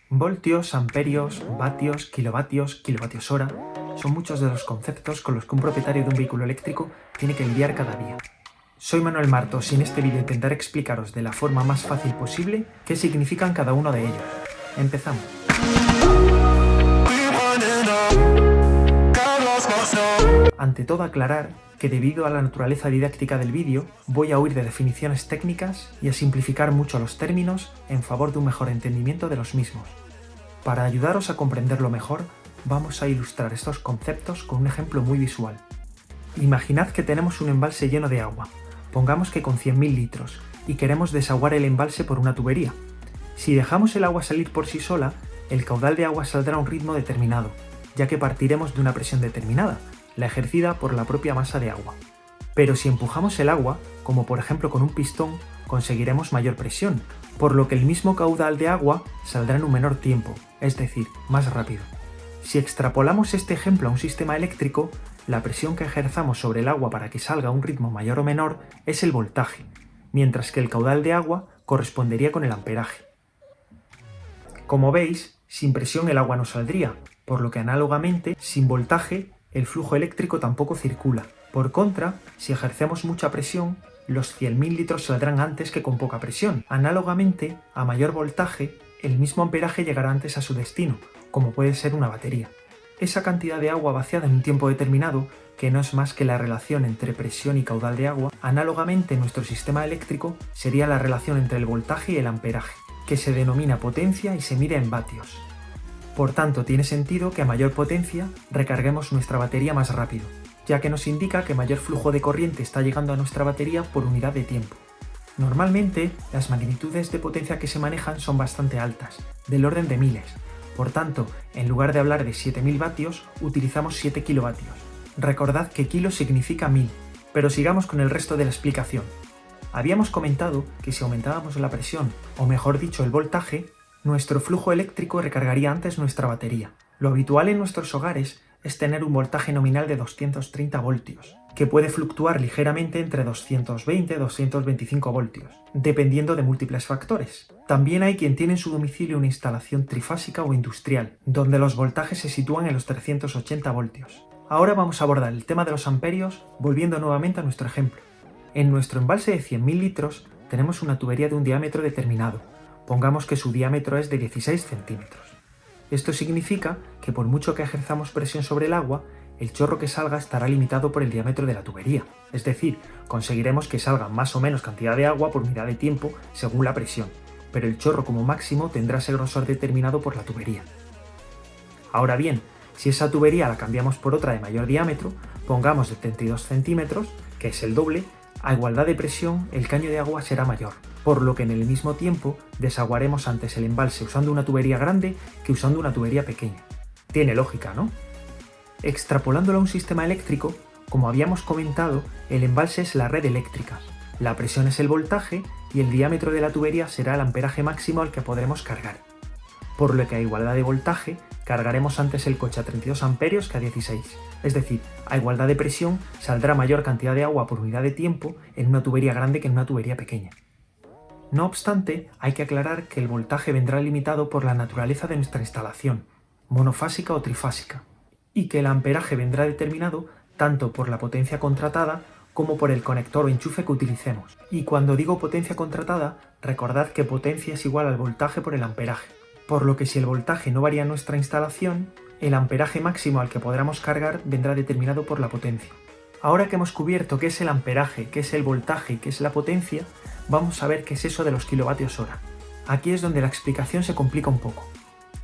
Voltios, amperios, vatios, kilovatios hora son muchos de los conceptos con los que un propietario de un vehículo eléctrico tiene que lidiar cada día. Soy Manuel Martos y en este vídeo intentaré explicaros de la forma más fácil posible qué significan cada uno de ellos. Empezamos. Ante todo, aclarar que debido a la naturaleza didáctica del vídeo voy a huir de definiciones técnicas y a simplificar mucho los términos en favor de un mejor entendimiento de los mismos. Para ayudaros a comprenderlo mejor, vamos a ilustrar estos conceptos con un ejemplo muy visual. Imaginad que tenemos un embalse lleno de agua, pongamos que con 100.000 litros, y queremos desaguar el embalse por una tubería. Si dejamos el agua salir por sí sola, el caudal de agua saldrá a un ritmo determinado, ya que partiremos de una presión determinada, la ejercida por la propia masa de agua. Pero si empujamos el agua, como por ejemplo con un pistón, conseguiremos mayor presión, por lo que el mismo caudal de agua saldrá en un menor tiempo, es decir, más rápido. Si extrapolamos este ejemplo a un sistema eléctrico, la presión que ejerzamos sobre el agua para que salga a un ritmo mayor o menor es el voltaje, mientras que el caudal de agua correspondería con el amperaje. Como veis, sin presión el agua no saldría, por lo que análogamente, sin voltaje, el flujo eléctrico tampoco circula. Por contra, si ejercemos mucha presión, los 100.000 litros saldrán antes que con poca presión. Análogamente, a mayor voltaje, el mismo amperaje llegará antes a su destino, como puede ser una batería. Esa cantidad de agua vaciada en un tiempo determinado, que no es más que la relación entre presión y caudal de agua, análogamente en nuestro sistema eléctrico sería la relación entre el voltaje y el amperaje, que se denomina potencia y se mide en vatios. Por tanto, tiene sentido que a mayor potencia recarguemos nuestra batería más rápido, ya que nos indica que mayor flujo de corriente está llegando a nuestra batería por unidad de tiempo. Normalmente, las magnitudes de potencia que se manejan son bastante altas, del orden de miles. Por tanto, en lugar de hablar de 7.000 vatios, utilizamos 7 kilovatios. Recordad que kilo significa 1000, pero sigamos con el resto de la explicación. Habíamos comentado que si aumentábamos la presión, o mejor dicho el voltaje, nuestro flujo eléctrico recargaría antes nuestra batería. Lo habitual en nuestros hogares es tener un voltaje nominal de 230 voltios, que puede fluctuar ligeramente entre 220 y 225 voltios, dependiendo de múltiples factores. También hay quien tiene en su domicilio una instalación trifásica o industrial, donde los voltajes se sitúan en los 380 voltios. Ahora vamos a abordar el tema de los amperios, volviendo nuevamente a nuestro ejemplo. En nuestro embalse de 100.000 litros tenemos una tubería de un diámetro determinado. Pongamos que su diámetro es de 16 centímetros. Esto significa que por mucho que ejerzamos presión sobre el agua, el chorro que salga estará limitado por el diámetro de la tubería, es decir, conseguiremos que salga más o menos cantidad de agua por unidad de tiempo según la presión, pero el chorro como máximo tendrá ese grosor determinado por la tubería. Ahora bien, si esa tubería la cambiamos por otra de mayor diámetro, pongamos de 32 centímetros, que es el doble, a igualdad de presión el caño de agua será mayor, por lo que en el mismo tiempo desaguaremos antes el embalse usando una tubería grande que usando una tubería pequeña. Tiene lógica, ¿no? Extrapolándolo a un sistema eléctrico, como habíamos comentado, el embalse es la red eléctrica, la presión es el voltaje y el diámetro de la tubería será el amperaje máximo al que podremos cargar. Por lo que a igualdad de voltaje, cargaremos antes el coche a 32 amperios que a 16. Es decir, a igualdad de presión saldrá mayor cantidad de agua por unidad de tiempo en una tubería grande que en una tubería pequeña. No obstante, hay que aclarar que el voltaje vendrá limitado por la naturaleza de nuestra instalación, monofásica o trifásica, y que el amperaje vendrá determinado tanto por la potencia contratada como por el conector o enchufe que utilicemos. Y cuando digo potencia contratada, recordad que potencia es igual al voltaje por el amperaje, por lo que si el voltaje no varía en nuestra instalación, el amperaje máximo al que podamos cargar vendrá determinado por la potencia. Ahora que hemos cubierto qué es el amperaje, qué es el voltaje y qué es la potencia, vamos a ver qué es eso de los kilovatios hora. Aquí es donde la explicación se complica un poco.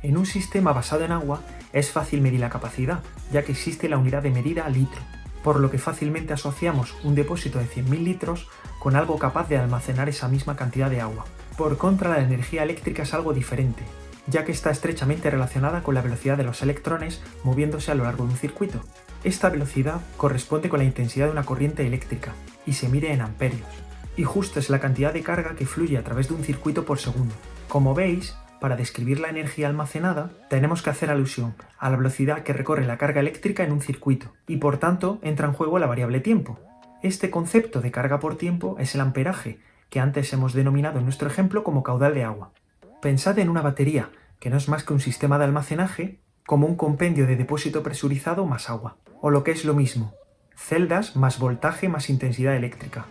En un sistema basado en agua es fácil medir la capacidad, ya que existe la unidad de medida litro, por lo que fácilmente asociamos un depósito de 100.000 litros con algo capaz de almacenar esa misma cantidad de agua. Por contra, la energía eléctrica es algo diferente, ya que está estrechamente relacionada con la velocidad de los electrones moviéndose a lo largo de un circuito. Esta velocidad corresponde con la intensidad de una corriente eléctrica y se mide en amperios. Y justo es la cantidad de carga que fluye a través de un circuito por segundo. Como veis, para describir la energía almacenada, tenemos que hacer alusión a la velocidad que recorre la carga eléctrica en un circuito, y por tanto entra en juego la variable tiempo. Este concepto de carga por tiempo es el amperaje, que antes hemos denominado en nuestro ejemplo como caudal de agua. Pensad en una batería, que no es más que un sistema de almacenaje, como un compendio de depósito presurizado más agua, o lo que es lo mismo, celdas más voltaje más intensidad eléctrica.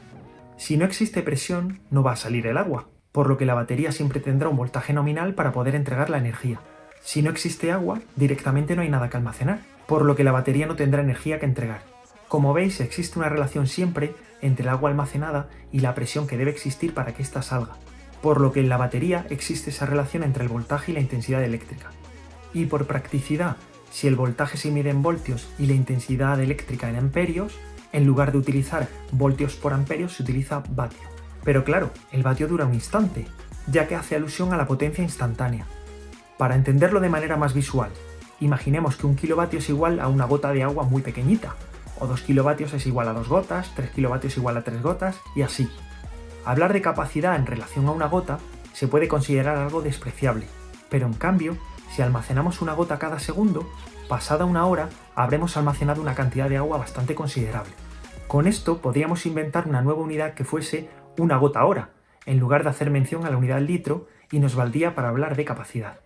Si no existe presión, no va a salir el agua, por lo que la batería siempre tendrá un voltaje nominal para poder entregar la energía. Si no existe agua, directamente no hay nada que almacenar, por lo que la batería no tendrá energía que entregar. Como veis, existe una relación siempre entre el agua almacenada y la presión que debe existir para que ésta salga, por lo que en la batería existe esa relación entre el voltaje y la intensidad eléctrica. Y por practicidad, si el voltaje se mide en voltios y la intensidad eléctrica en amperios, en lugar de utilizar voltios por amperios se utiliza vatio. Pero claro, el vatio dura un instante, ya que hace alusión a la potencia instantánea. Para entenderlo de manera más visual, imaginemos que 1 kilovatio es igual a una gota de agua muy pequeñita, o 2 kilovatios es igual a 2 gotas, 3 kilovatios igual a 3 gotas, y así. Hablar de capacidad en relación a una gota se puede considerar algo despreciable, pero en cambio, si almacenamos una gota cada segundo, pasada una hora habremos almacenado una cantidad de agua bastante considerable. Con esto podríamos inventar una nueva unidad que fuese una gota hora, en lugar de hacer mención a la unidad litro, y nos valdría para hablar de capacidad.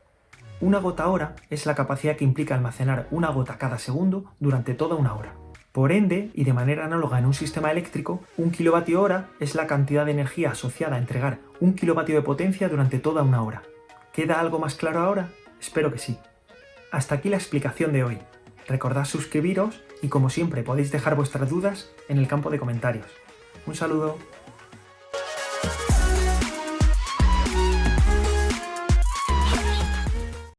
Una gota hora es la capacidad que implica almacenar una gota cada segundo durante toda una hora. Por ende, y de manera análoga en un sistema eléctrico, 1 kilovatio hora es la cantidad de energía asociada a entregar 1 kilovatio de potencia durante toda una hora. ¿Queda algo más claro ahora? Espero que sí. Hasta aquí la explicación de hoy. Recordad suscribiros y como siempre podéis dejar vuestras dudas en el campo de comentarios. Un saludo.